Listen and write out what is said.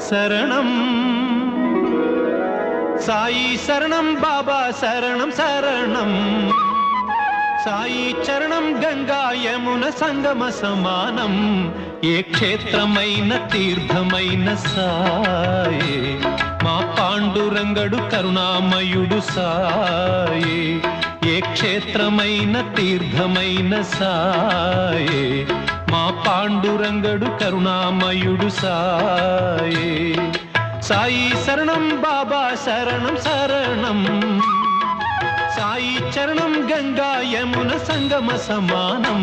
శరణం సాయి శరణం బాబా శరణం శరణం సాయి చరణం గంగా యమున సంగమ సమానం ఏ క్షేత్రమైన తీర్థమైన సాయే మా పాండురంగడు కరుణామయుడు సాయే ఏ క్షేత్రమైన తీర్థమైన సాయే మా పాండురంగడు కరుణామయుడు సాయే సాయి శరణం బాబా శరణం శరణం సాయి చరణం గంగా యమున సంగమ సమానం